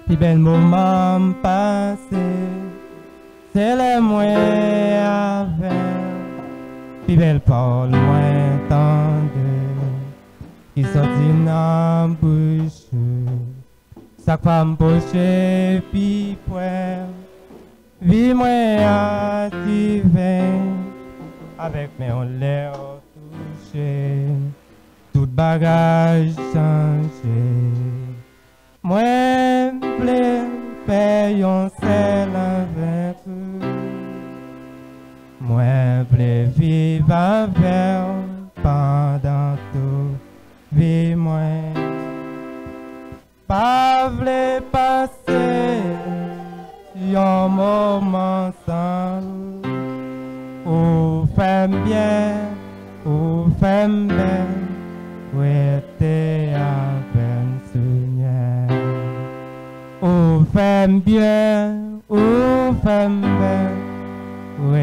Pi bel moment passé, c'est les moins avec, pi belle parole moins tendre, qui sortit dans bouche, chaque femme poche pi poème, vie moins activée, avec mes on l'air touché, tout bagage changé. Moi, plein, payons celle avec eux. Moi, plein, vivre avec pendant tout, vie moi. Pas vle passer, un moment sans ou femme bien, ou femme bien, où t'es avec Seigneur. Ou femme bien, ou femme bien, où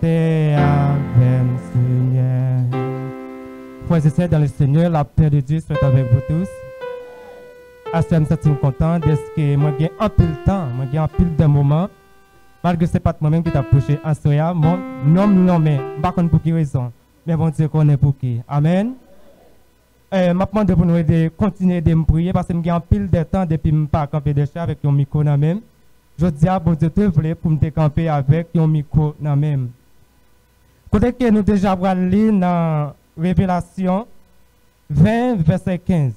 t'es avec Seigneur. Frères et sœurs dans le Seigneur, la paix de Dieu soit avec vous tous. À ce moment, je suis content de ce que moi j'ai un peu de temps, moi j'ai un peu de moments. Malgré que ce n'est pas moi-même qui t'a approché à Soya, mon nom, mais pas pour quelle raison. Mais bon Dieu connaît pour qui. Amen. Je demande pour nous de continuer de me prier parce que j'ai un peu de temps depuis que je ne pas camper de chat avec un micro dans même. Je dis à bon Dieu te voulait pour me camper avec un micro dans même. Côté que nous déjà lire dans Révélation 20, verset 15.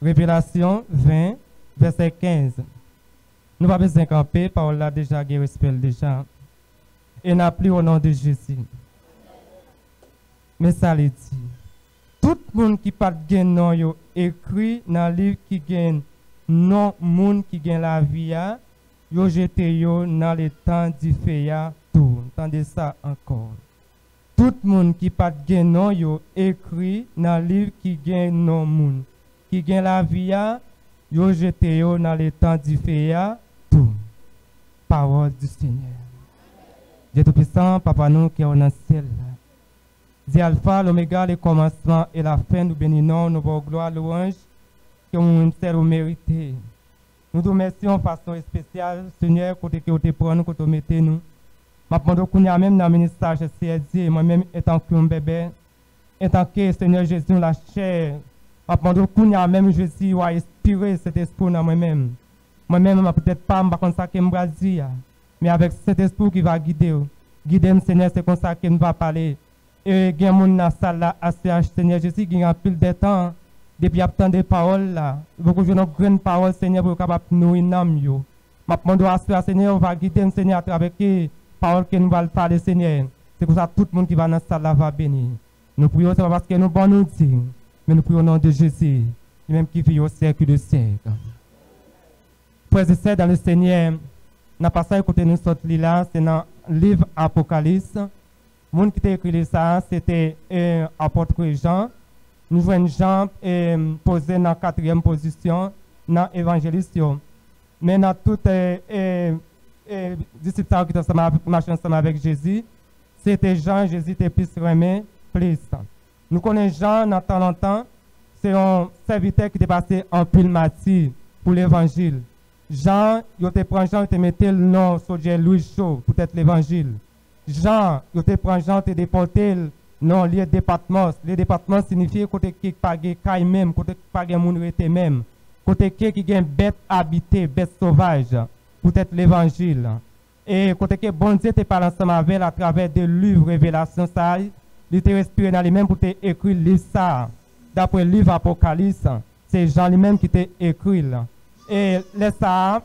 Révélation 20, verset 15. Nous n'avons pas besoin de camper, parole là déjà, qui respect déjà. Et n'a plus au nom de Jésus. Mais ça le dit. Tout le monde qui pas de nom yo écrit dans le livre qui gagne non monde qui gagne la vie yo jeté yo dans le temps du feu tout. Entendez ça encore. Tout le monde qui pas de nom yo écrit dans le livre qui gagne non monde qui gagne la vie yo jeté yo dans le temps du feu tout. Parole du Seigneur. Dieu Tout-Puissant, Papa nous qui est dans le ciel. Dis Alpha, l'Oméga, le commencement et la fin, nous bénissons, nous voulons gloire, louange, que nous sommes mérités. Nous te remercions de façon spéciale, Seigneur, côté que tu prends nous, que tu mettez nous. Je demande qu'on y a même dans le ministère CSD, moi-même étant qu'un bébé, étant que Seigneur Jésus, la chair, je demande qu'on y a même Jésus, a inspiré cet esprit dans moi-même. Moi-même, je peut-être pas, je ne sais pas ce que je dire, mais avec cet esprit qui va guider, Seigneur, c'est comme ça que nous va parler. Et il y a des gens dans la salle là, à Seigneur Jésus, qui ont pile de temps, depuis attendre des paroles là. Beaucoup de grandes paroles, Seigneur, pour capable nous inam. Ma demande à Seigneur, va guider Seigneur à travers les paroles que nous allons parler, Seigneur. C'est pour ça que tout le monde qui va dans la salle là va bénir. Nous prions, c'est pas parce que nous bon nous dire, mais nous prions au nom de Jésus, lui-même qui vit au siècle de siècle. Frères et sœurs dans le Seigneur, dans le passage côté nous sortons là, c'est dans le livre Apocalypse. Le monde qui a écrit ça, c'était l'apôtre Jean. Nous voyons Jean posé dans la 4e position dans l'évangéliste. Mais dans tout disciple qui marché ensemble avec Jésus, c'était Jean, Jésus était plus remis, plus. Nous connaissons Jean dans tant longtemps, c'est un serviteur qui était passé en pile matière pour l'évangile. Jean, il te mettait le nom sur Louis Chaud pour être l'évangile. Jean, il te prend Jean, te déporté non lieu département. Le département signifie côté qui pas caille même, côté qui pas moun rete même, côté qui gagne bête habitée, bête sauvage, peut-être l'évangile. Et côté que bon Dieu te parle ensemble avec à travers des livres révélations ça, il te respire dans les mêmes pour te écrire livre ça. D'après le livre Apocalypse, c'est Jean lui-même qui te écrit là. Et laisse ça,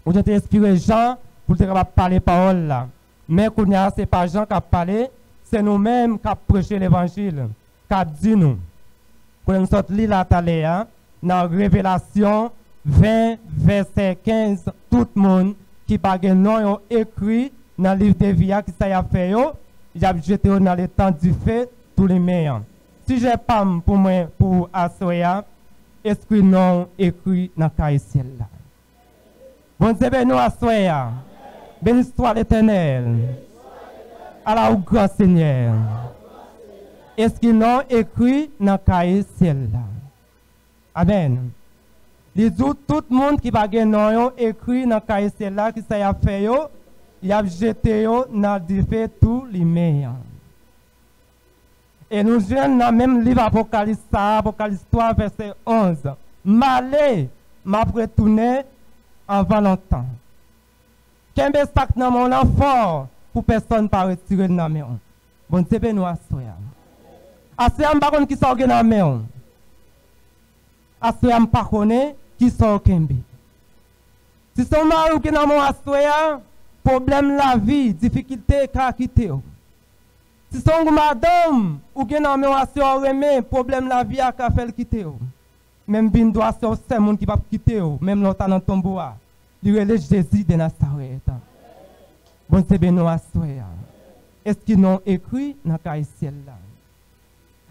où te inspiré Jean pour te parler parole là. Mais ce n'est pas Jean qui a parlé, c'est nous-mêmes qui avons prêché l'évangile, qui a dit nous. Quand nous sommes lire la taléa, dans Révélation 20, verset 15, tout le monde qui n'a pas nom écrit dans le livre de vie qui ça a fait, il a jeté dans le temps du fait tous les meilleurs. Si je n'ai pas pour moi, pour Assoya, est-ce que non écrit dans le ciel là? Bon Dieu, nous Assoya. Béni soit l'Éternel. Allah au grand Seigneur. Est-ce qu'ils n'ont écrit dans le cahier ciel là? Amen. Les autres, tout le monde qui va gagner écrit dans le cahier là qui ça a fait yo, il a jeté yo dans le feu tous les meilleurs. Et nous jeunes dans même livre Apocalypse 3 verset 11. Malé m'a retourné avant longtemps. Kembe sac dans mon enfant pour personne pas retirer dans main. Bon Dieu ben nous assoya. Assoya m'pa konn qui sort dans main. Assoya m'pa connaît qui sort kembe. Si son mari qui dans mon assoya, problème la vie, difficulté ka quitter. Si son madame ou qui dans mon assoya remet problème la vie a ka faire quitter. Même bin doit sur ces monde qui va quitter même l'autre dans tombeau. Il relève Jésus de Nazareth. Bon Dieu ben nous assoya. Est-ce qu'ils n'ont écrit dans le ciel là?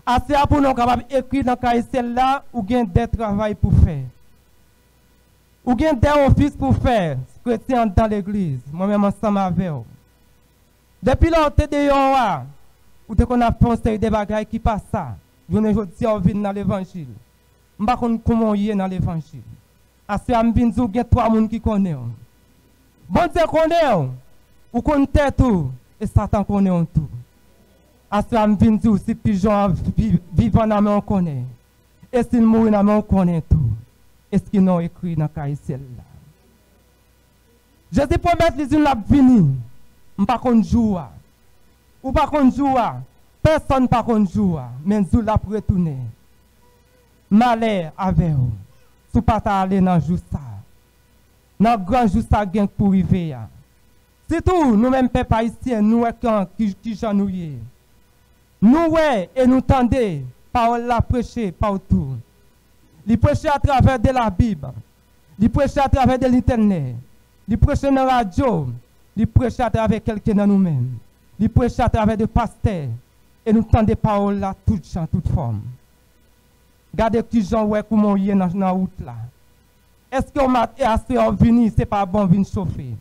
Assez pour nous capables d'écrire dans le ciel là, ou bien des travail pour faire. Ou bien des offices pour faire, chrétien dans l'église, moi-même ensemble avec vous. Depuis là, on te dehors, ou te qu'on a pensé des bagages qui passent ça. Je ne veux dire, on vient dans l'évangile. Je ne sais pas comment on est dans l'évangile. Assez à me dire, il y a 3 personnes qui connaissent. Bon Dieu connaît, ou connaît tout. Et Satan connaît tout. Asra m'vin dire si pigeon vivant dans on connaît. Et s'il mourit dans on connaît tout. Est-ce qu'il n'a écrit dans le ciel là? Jésus promet les une la vini. M'pas kon joua. Ou pas kon joua. Personne pas kon joua. Mais zou la pour retourner. Malheur avec vous. Sou pas aller dans jour ça. Dans grand jour ça gain pour arriver. C'est tout, nous-mêmes, peuple haïtien, nous qui janouillons. Nous, et nous tendez, parole la prêcher partout. Les prêcher à travers de la Bible, les prêcher à travers de l'Internet, les prêcher dans la radio, les prêcher à travers quelqu'un de nous-mêmes, les prêcher à travers des pasteurs, et nous tendez parole là, toutes gens, toutes formes. Regardez qui gens, comment il y a dans la route là. Est-ce qu'on m'a assez venu, c'est pas bon, venir chauffer?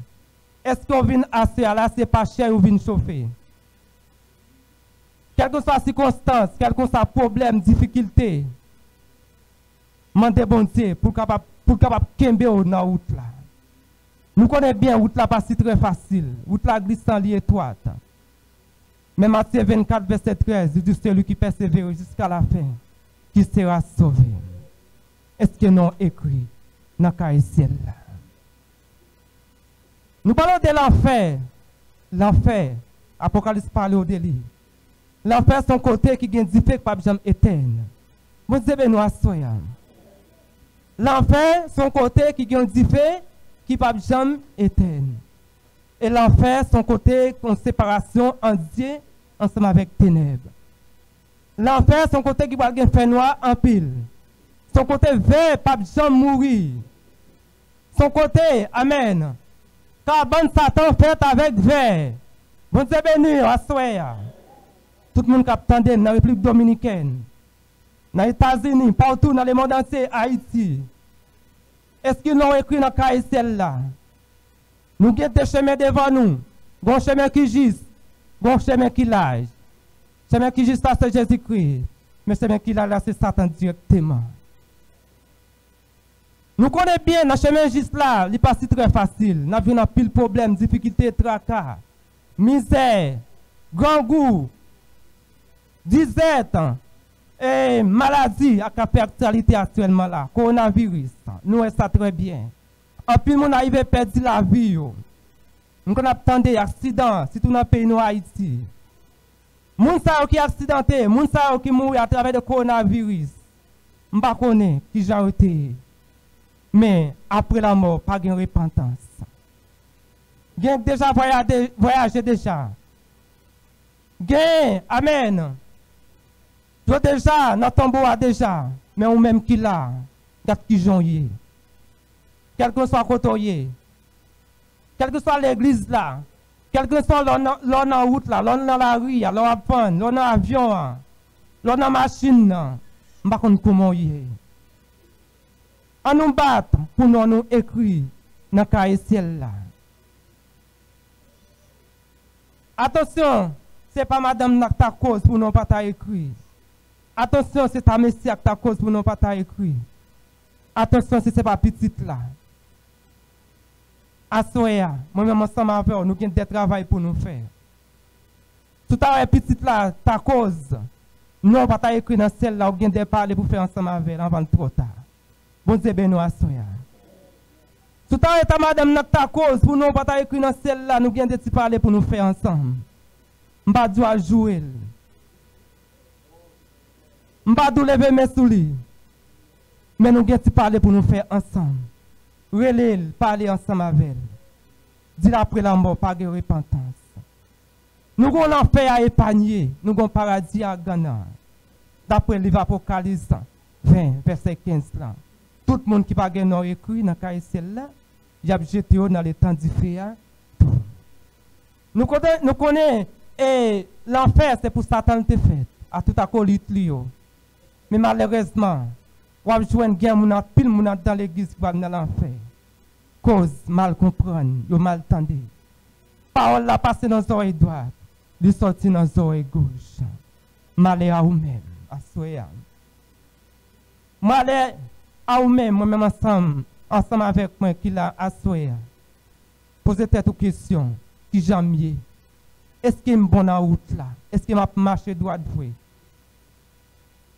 Est-ce qu'on vient assez là, c'est pas cher ou vient chauffer? Quelle que soit la circonstance, quel que soit le problème, difficulté, demandez bon Dieu pour capable kembe dans la route là. Nous connaissons bien la route là, pas si très facile. La route là glissant li étroite. Mais Matthieu 24, verset 13, il dit celui qui persévère jusqu'à la fin, qui sera sauvé. Est-ce que nous écrit dans le ciel là? Nous parlons de l'enfer. L'enfer, Apocalypse parle au délit. L'enfer, son côté qui est différent, pas jamais éteindre. Vous devez nous assurer. L'enfer, son côté qui est différent, qui pas jamais éteindre. Et l'enfer, son côté en séparation en Dieu, ensemble avec ténèbres. L'enfer, son côté qui va faire noir en pile. Son côté vert, pas jamais mourir. Son côté, amen. Car bon Satan fait avec verre. Bon Dieu béni, assoya. Tout le monde qui attend dans la République dominicaine, dans les États-Unis, partout dans le monde entier, Haïti. Est-ce qu'ils l'ont écrit dans le ciel là? Nous avons des chemins devant nous. Bon chemin qui gisse, bon chemin qui lâche. Chemin qui gisse là, c'est Jésus-Christ. Mais chemin qui lâche là, c'est Satan directement. Nous connaissons bien, dans le chemin juste là, il n'est pas si très facile. Nous avons pile de problèmes, difficultés, tracas, misère, grand goût, disette, et maladie, à la actualité actuellement là, coronavirus. Nous savons ça très bien. En plus, nous arrivons à perdre la vie. Nous avons des accidents, surtout dans le pays de Haïti. Moun sa qui accidenté, moun sa qui mourent à travers le coronavirus. Je ne sais pas qui j'ai été. Mais après la mort, pas de repentance. Gen déjà voyagé déjà. Gen, amen. Yo déjà, dans tombeau déjà. Mais ou même qui là, gâte qui jonye. Quel que soit côté, quelle que soit l'église là, quel que soit l'on en route là, l'on dans la rue, l'on en pan, l'on en avion, l'on en machine, je ne sais pas comment il est. On nous bat pour nous écrire dans le ciel là. Attention, ce n'est pas madame qui ta cause pour nous pas écrire. Attention, c'est ta messie qui ta cause pour nous pas écrire. Attention, si ce n'est pas petit là. Assoya, moi-même ensemble avec nous, nous avons des travail pour nous faire. Tout à l'heure, petit là, ta cause. Non, pas écrit dans celle là, ou bien des parler pour faire ensemble avec elle avant trop tard. Bon Dieu, ben nous assoya. Tout à l'heure, madame, notre ta cause, pour nous, pas écrit dans celle là, nous avons des parler pour nous faire ensemble. M'pa doit jouer. M'pa doit lever mes souliers. Mais nous avons parler pour nous faire ensemble. Relève, parler ensemble avec elle. Dis après la mort, pas de repentance. Nous avons l'enfer à épargner, nous avons paradis à gagner. D'après le livre Apocalypse 20, verset 15 là. Tout le monde qui n'a pas écrit dans le là, il y a jeté dans les temps du feu. Nous connaissons, et l'enfer c'est pour Satan te fait, à tout acolyte Lio. Mais malheureusement, on a joué une guerre, pile dans l'église qui va dans l'enfer. Cause mal comprendre, yo mal tendre. Parole la passe dans les oreilles droites, lui sorti dans les oreilles gauches. Malheur à vous-même, à soya. Malheur à vous-même, moi-même ensemble avec moi qui l'a à soya. Posez tête aux questions, qui j'aime. Est-ce qu'il est bon en route là? Est-ce qu'il m'a marché droit de vrai?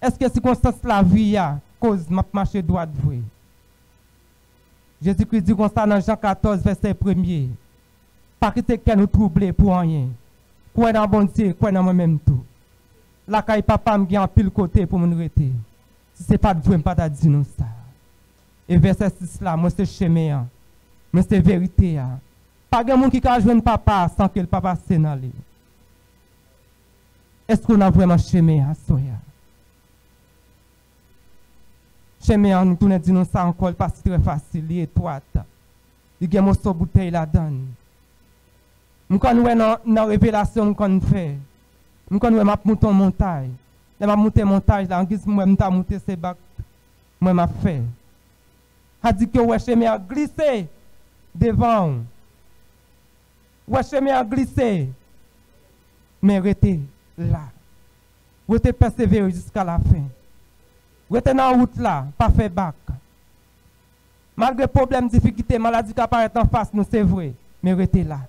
Est-ce que circonstance la vie a cause m'a marché droit de vrai? Jésus-Christ dit comme ça dans Jean 14, verset 1er. Pas que quelqu'un nous trouble pour rien. Quoi dans bon Dieu, quoi dans moi-même tout. La caille papa me en pile côté pour me rester. Si c'est pas de vrai, pas dire nous ça. Et verset 6 là, moi c'est chemin. Mais c'est vérité. Pas de monde qui peut joindre papa sans que le papa s'en dans lui. Est-ce qu'on a vraiment chemin à soya? Chemin, nous tournons dire ça encore, pas très facile, il est étroite. Il y a une bouteille là-dedans. Nous connaissons dans la révélation qu'on fait. Nous connaissons ma monter montagne. Je vais monter montagne là, en guise moi je monter ces bacs. Moi m'a fait. A dit que ouais chemin a glissé devant. Ouais chemin a glissé. Mais restez là. Restez persévérer jusqu'à la fin. Restez dans la route là, pas faire bac. Malgré problème, difficulté, maladie qui apparaît en face, nous c'est vrai, mais restez là.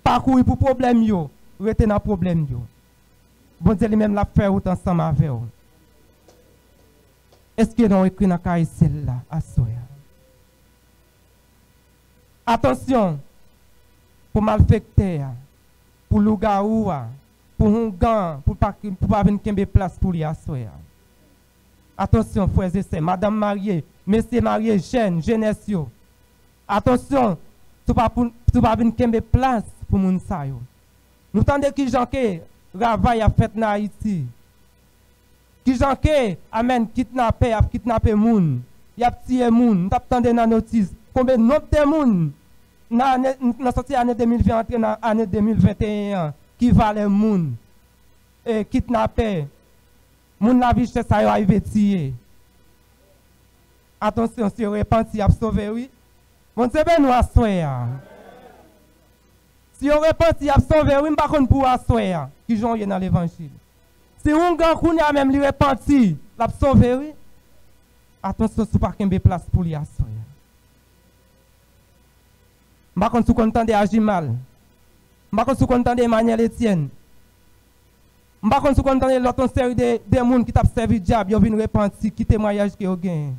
Parcourir pour problème yo, restez dans problème yo. Bon Dieu lui-même l'a fait route ensemble avec vous. Est-ce que nous écrit dans la celle là à soya? Attention, pour malfecter, pour loup-garou, pour un gant, pour pas venir kembe place pour lui à soya. Attention, frères et sœurs, madame mariée, messieurs mariés, jeunes, jeunesse. Attention, tu vas venir kembe place pour moun sa yo. Nous tendez qui j'en que travail a fait en Haïti. Qui j'en que amen kidnapper a kidnapper moun, y a tué moun, nous t'attendez dans notice. Combien de nombre de moun dans sortie année 2020 entré dans année 2021 qui valait moun et kidnapper. Moun la vie chez ça yo arrivé tirer. Attention, si vous repentez, vous sauvé, oui. Bon Dieu, ben nous assoya. Si vous repentez, vous sauvé, oui, par contre pour assoya, qui j'en dans l'évangile. Si on grand kounya même lui repenti, l'a sauvé, oui. Attention, si pas qu'un place pour lui assoya. Par contre, si vous entendez agir mal. Par contre, si vous entendez Emmanuel Etienne. Par contre, si vous entendez l'autre série de gens qui t'a servi diable, ils viennent repentir, qui témoignage que vous gagnez.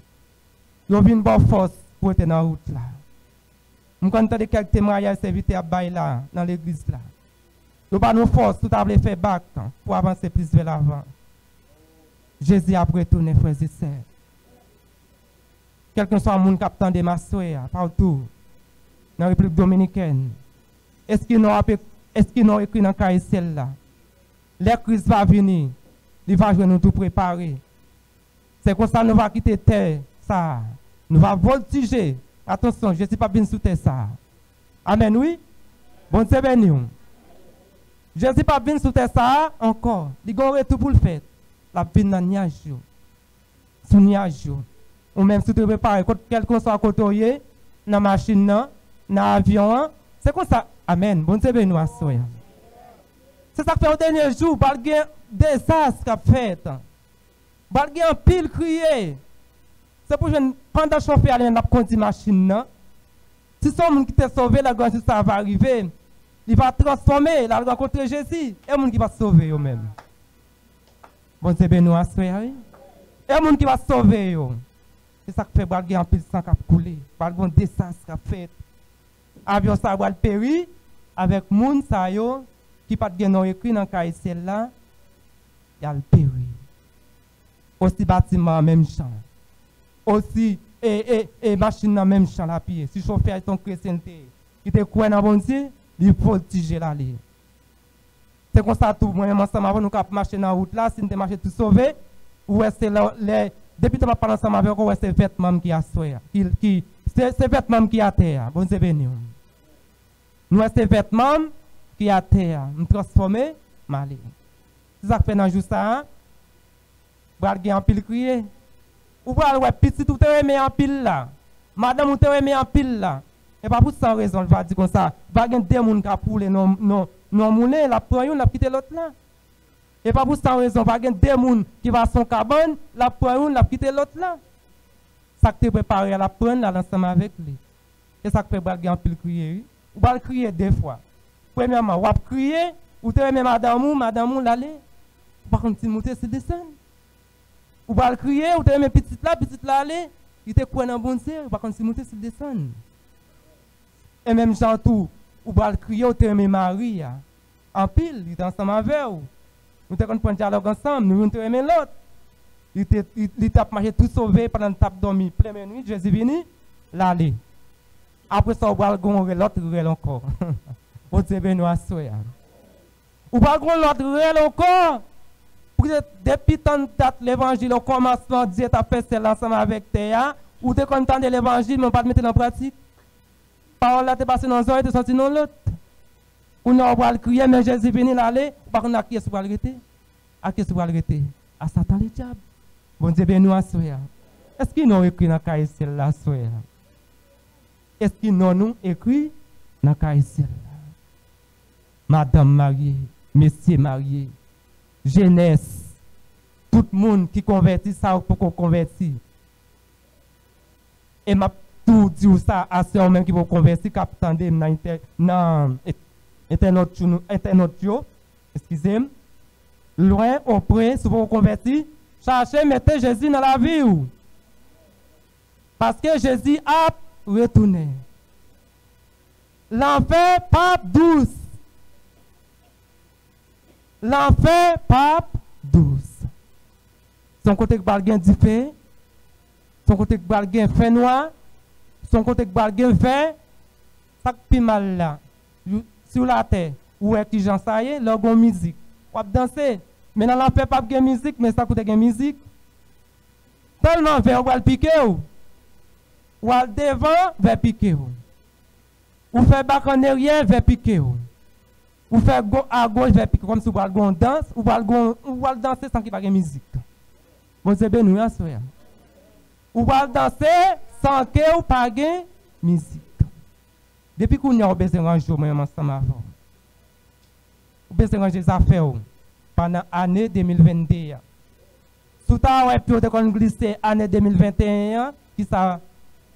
Ils viennent bonne force pour être dans la route là. Je entends quelques témoignages serviteurs à bail là, dans l'église là. Ils n'ont pas de force, tout à fait back pour avancer plus vers l'avant. Jésus a retourné, frères et sœurs. Quelqu'un soit un monde qui attend des massoya partout, dans la République dominicaine. Est-ce qu'ils n'ont écrit dans le celle là? La crise va venir, il va nous tout préparer. C'est comme ça que nous allons quitter terre, ça. Nous allons voltiger. Attention, je ne suis pas bien sous terre, ça. Amen, oui? Bon Dieu béni. Je ne suis pas bien sous terre, ça, encore. Il y a tout pour le faire. La vie dans le nuage. Sous le nuage. Ou même si tu prépares, quelqu'un soit à côté, dans la machine, dans l'avion. C'est comme ça. Amen. Bon Dieu béni, assoya. C'est ça que fait au dernier jour, il y a des désastres qu'a fait. Il y a un pile crié. C'est pour que pendant le chauffeur n'a pas conduit machine non. Si son monde qui t'a sauvé la grâce ça va arriver, il va transformer, il va rencontrer Jésus et monde qui va sauver eux même. Bon c'est bien nous à soir. Et monde qui va sauver eux. C'est ça qui fait balguer en pile sang qui a coulé, par bon désastre qui a fait. Avion ça va périr avec monde ça yo qui pas de nom écrit dans cahier là, il a péri. Aussi bâtiment même champ. Aussi et machine dans même champ la pied. Si chauffeur est ton chrétien qui te croit dans bon Dieu, il faut tiger là li. C'est comme ça tout moi ensemble avant nous cap marcher dans route là, si nous marcher tout sauvé, ou est-ce les depuis tu parles ensemble avec ou c'est vêtement qui a soya, qui c'est vêtement qui a terre. Bon Dieu béni. Nous c'est vêtement qui a terre, nous transformer malé. C'est ça que fait dans jour ça. Bral gen en pile crier. Ou bral ouais petit tout remet en pile là. Madame ou te remet en pile là. Et pas pour sans raison, il va dire comme ça. Va gen deux moun ka poule non moulin, la prend une, la quitter l'autre là. Et pas pour sans raison, va gen deux moun qui va son cabane, la prend une, la quitter l'autre là. Ça que te préparé à la prendre là ensemble avec lui. Et ça que fait bral gen en pile crier. Ou bral crier deux fois. Premièrement, ou crier, ou te remet madame ou l'aller. Par contre, si monter c'est descendre. Ou va crier, ou te remet petite là aller, il te croit dans bon Dieu, par contre si monter c'est descendre. Et même Jean tout, ou va crier, ou te remet Marie en pile, il est ensemble avec vous. Nous te prendre dialogue ensemble, nous te remet l'autre. Il t'a marché tout sauvé pendant le tape dormi, pleine nuit, Jésus venu, l'aller. Après ça, on va le l'autre réel encore. On te veut nous assurer. Ou va le l'autre réel encore. Depuis tant de date l'évangile au commencement, Dieu t'a fait cela ensemble avec toi, ou t'es content de l'évangile, mais pas de mettre en pratique. Parole là, t'es passé dans un et t'es sorti dans l'autre. Ou non, on va le crier, mais Jésus venu l'aller, par contre, à qui est-ce qu'on va le arrêter? À qui est-ce qu'on va le arrêter? À Satan le diable. Bon Dieu, bien nous assurer. Est-ce qu'il nous écrit dans le cahier là, soeur? Est-ce qu'il nous écrit dans le cahier là? Madame mariée, monsieur marié. Jeunesse, tout le monde qui convertit ça pour qu'on convertit. Et m'a tout dit ça à ceux même qui vont convertir, qui attendent dans Internet, excusez-moi, loin, auprès, si vous convertir, cherchez, mettez Jésus dans la vie. Parce que Jésus a retourné. L'enfer, pape douce. L'enfer, pape douce. Son côté que balgain du fait, son côté que balgain fait noir, son côté que balgain vert, ça qui mal là. Sur la terre, où est-ce que j'en sais, là, il y a musique. On va danser. Mais dans l'enfer, pas de musique, mais ça coûte de musique. Tellement vers, on va le piquer. Ou va devant, vers piquer. Ou fait bac en arrière, vers piquer. Ou faire à gauche vers piquer, comme si vous allez danser, ou vous allez danser sans qu'il y ait de musique. Bon, c'est bien nous, ou vous allez danser sans qu'il n'y ait pas de musique. Depuis qu'on a besoin de ranger, moi, ensemble avant. Vous besoin de ranger les affaires pendant l'année 2022. Tout à l'heure, puis on a glissé l'année 2021, qui ça,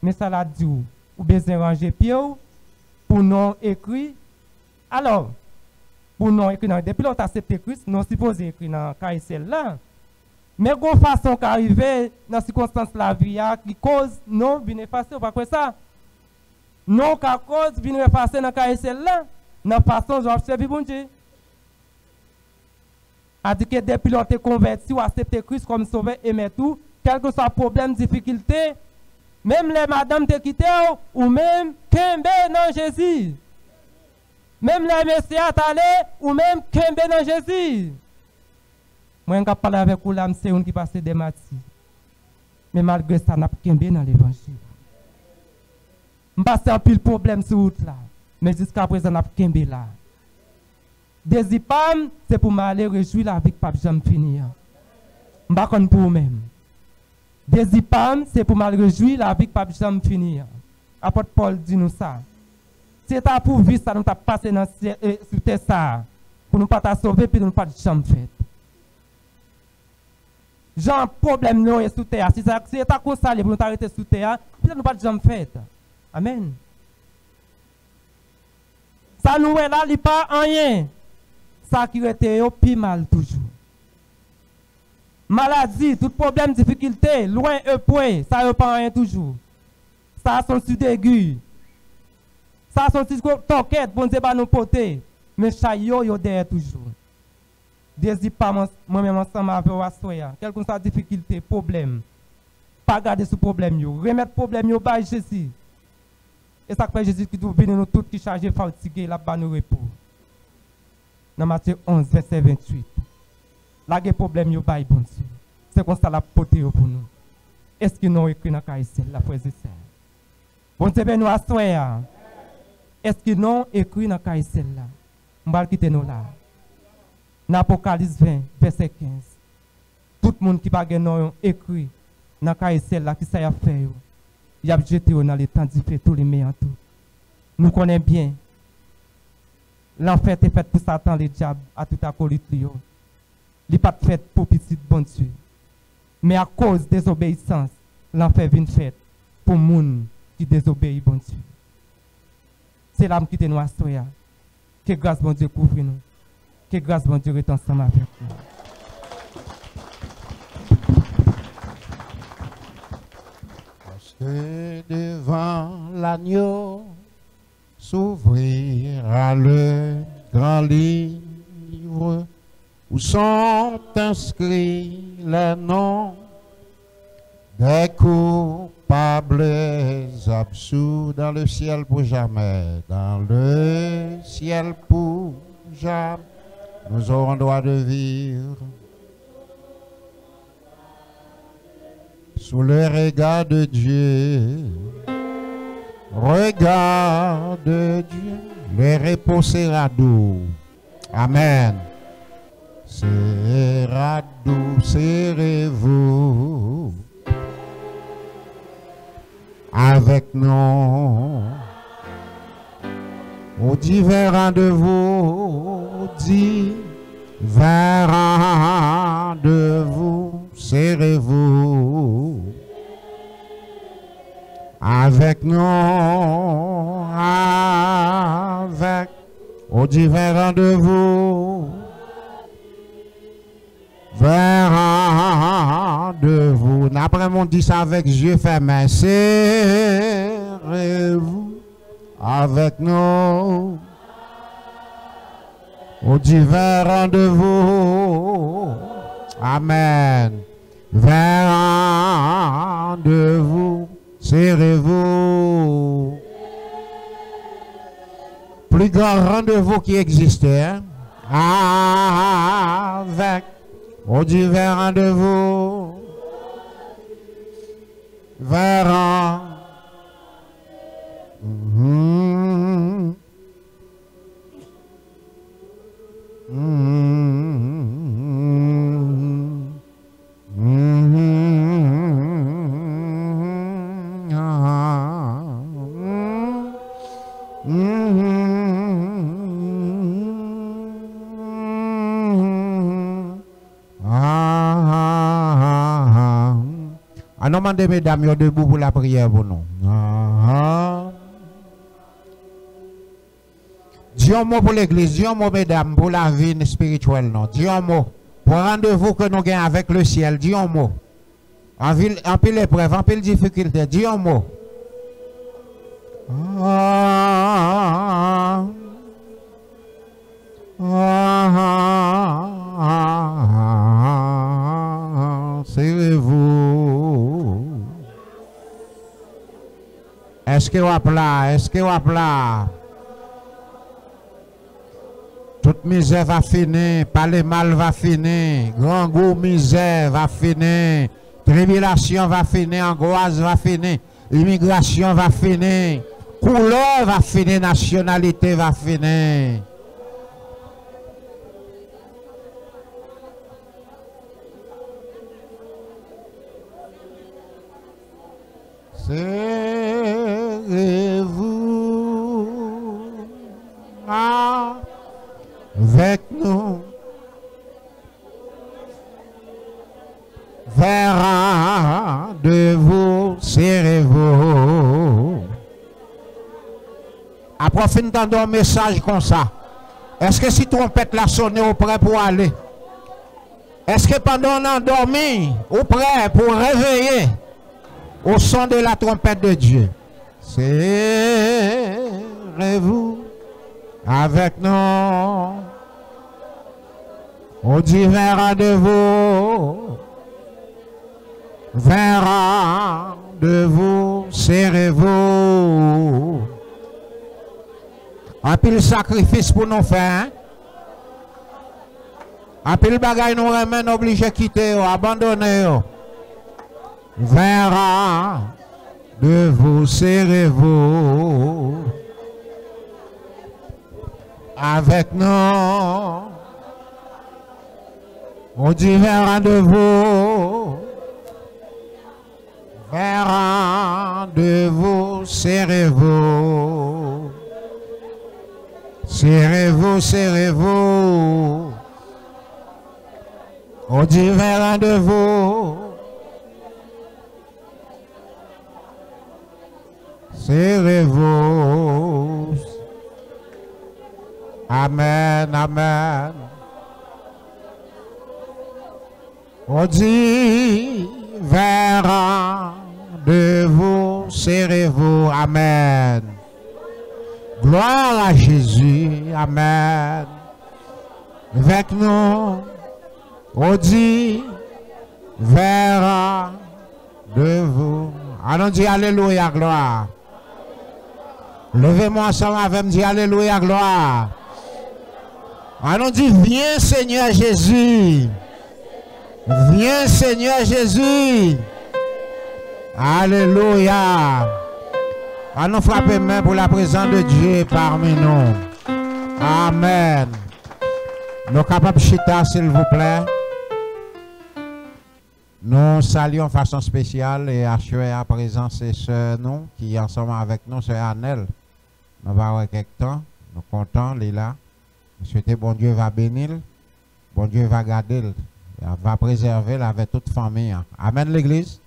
mais ça l'a dit, vous besoin de ranger pied pour nous écrire. Alors, pour nous écrire, depuis l'on a accepté Christ, nous sommes supposés écrire dans le cas là. Mais il y a une façon qu'arriver dans les circonstances de la vie qui cause non bien effacer, pas quoi ça. Non, qu'à cause bien effacer dans le cas là, dans la façon dont je servir bon Dieu. C'est-à-dire que depuis l'on est converti ou accepté Christ comme sauveur et met tout, quel que soit problème, difficulté, même les madames te quitté ou même Kembe dans Jésus. Même les messieurs allé ou même Kembe dans Jésus. Moi, je parle avec vous là, c'est un qui passe des matis. Mais malgré ça, je n'ai pas Kembe dans l'évangile. Je passe un pile problème sur route là. Mais jusqu'à présent, je n'ai pas Kembe là. Désipam, c'est pour m'aller réjouir la vie que Pape Jean finir. Je ne sais pas pour vous-même. Désipam, c'est pour m'aller réjouir la vie que Pape Jean finir. Apôtre Paul dit nous ça. C'est pour vivre ça, nous avons passé sur terre ça. Pour nous pas sauver, puis nous pas de chambre faite. Jean problème nous est sous terre. Si ça c'est ta consalé pour nous arrêter sous terre, peut-être nous pas jamais fait. Amen. Ça nous est là, il pas rien. Ça qui était au plus mal toujours. Maladie, tout problème, difficulté, loin point, ça ne pas rien toujours. Ça a son sud aigu. Ça a son sud toquette, bon Dieu va nous porter. Mais chayo yo derrière toujours. Désir pas moi-même ensemble avec Wassoya. Quelle que soit difficulté, problème. Pas garder ce problème yo. Remettre problème yo par Jésus. Et ça fait Jésus qui doit venir nous tous qui chargés fatigués là-bas nous repos. Dans Matthieu 11 verset 28. Là il problème yo par bon Dieu. C'est comme ça la porter pour nous. Est-ce que nous écrit dans Caïcel la frère et sœur? Bon Dieu ben nous Wassoya. Est-ce que nous écrit dans Caïcel là? On va quitter nous là. Dans Apocalypse 20, verset 15. Tout le monde qui va écrit dans Caïcel là, qui ça a fait, il a jeté dans les temps difficiles, tous les meilleurs tout. Nous connaissons bien. L'enfer est fait pour Satan, le diable, à tout acolyte. Il n'est pas fait pour petit bon Dieu. Mais à cause des obéissances, l'enfer vient fait pour les gens qui désobéissent bon Dieu. C'est l'âme qui te nous assoya. Que grâce bon Dieu couvre nous. Que grâce bon Dieu est ensemble avec nous. Parce que devant l'agneau s'ouvrira le grand livre où sont inscrits les noms des coupables absous dans le ciel pour jamais, dans le ciel pour jamais. Nous aurons droit de vivre sous le regard de Dieu. Regard de Dieu, le repos sera doux. Amen. Sera doux, serrez-vous avec nous aux divers rendez-vous, divers rendez-vous, serrez-vous avec nous, avec aux divers rendez-vous, vers rendez-vous. Après, on dit ça avec yeux fermés. Serrez-vous avec nous aux divers rendez-vous. Amen. Vers rendez-vous. Serrez-vous. Plus grand rendez-vous qui existait. Avec aux divers rendez-vous. Vers nous demandons, mesdames, debout pour la prière pour nous. Dis un mot pour l'église, dis un mot, mesdames, pour la vie spirituelle. Non. Dis un mot. Pour rendez-vous que nous gagnons avec le ciel, dis un mot. En pile épreuve, en pile difficulté, dis un mot. Serrez-vous. Est-ce que vous êtes là? Est-ce que vous êtes là? Toute misère va finir, pas le mal va finir, grand goût misère va finir, tribulation va finir, angoisse va finir, immigration va finir, couleur va finir, nationalité va finir. Serrez-vous avec nous serrez-vous. Après, fin d'entendre un message comme ça. Est-ce que si trompette la sonne, vous prêt pour aller? Est-ce que pendant on endormi, vous prêt pour réveiller au son de la trompette de Dieu? Serrez-vous avec nous. Au divin rendez-vous. Vers rendez-vous, serrez-vous. Un pile sacrifice pour nous faire. Un pile bagaille nous remène obligé quitter, abandonner. Vers rendez-vous, serrez-vous. Avec nous. Au divin rendez-vous. Vers rendez-vous, serrez-vous. Serrez-vous, serrez-vous. Au divin rendez-vous. Serrez-vous. Amen, amen. Au divin rendez-vous, serrez-vous. Amen. Gloire à Jésus. Amen. Avec nous, on dit vers de vous. Allons dire Alléluia, gloire. Levez-moi ensemble avec me dire Alléluia, gloire. Allons dire viens Seigneur Jésus. Viens Seigneur Jésus. Alléluia. Allons frapper main pour la présence de Dieu parmi nous. Amen. Nous capables chita, s'il vous plaît. Nous saluons de façon spéciale et assurer à présent c'est sœur nous qui est ensemble avec nous, sœur Annelle. Nous va avoir quelques temps. Nous comptons, elle est là. Nous souhaitons bon Dieu va bénir, bon Dieu va garder, va préserver avec toute famille. Amen l'église.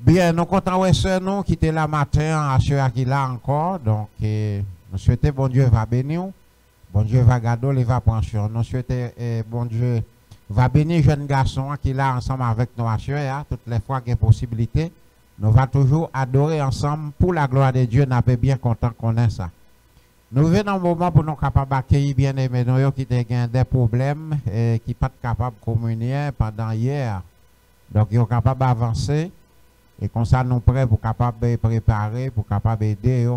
Bien, nous comptons avec sœur nous qui était là matin, assurer qu'il là encore. Donc, nous souhaitons bon Dieu va bénir. Bon Dieu va garder, il va prendre sur nous. Souhaitons bon Dieu va bénir jeune garçon qui est là ensemble avec nous assurer toutes les fois qu'il y a possibilité. Nous va toujours adorer ensemble pour la gloire de Dieu. Nous sommes bien contents qu'on ait ça. Nous venons un moment pour nous capables d'accueillir bien aimés nous qui ont des problèmes et qui ne sont pas capables de communier pendant hier. Donc, ils sont capables d'avancer et comme ça, nous sommes prêts pour capables de préparer, pour capables d'aider.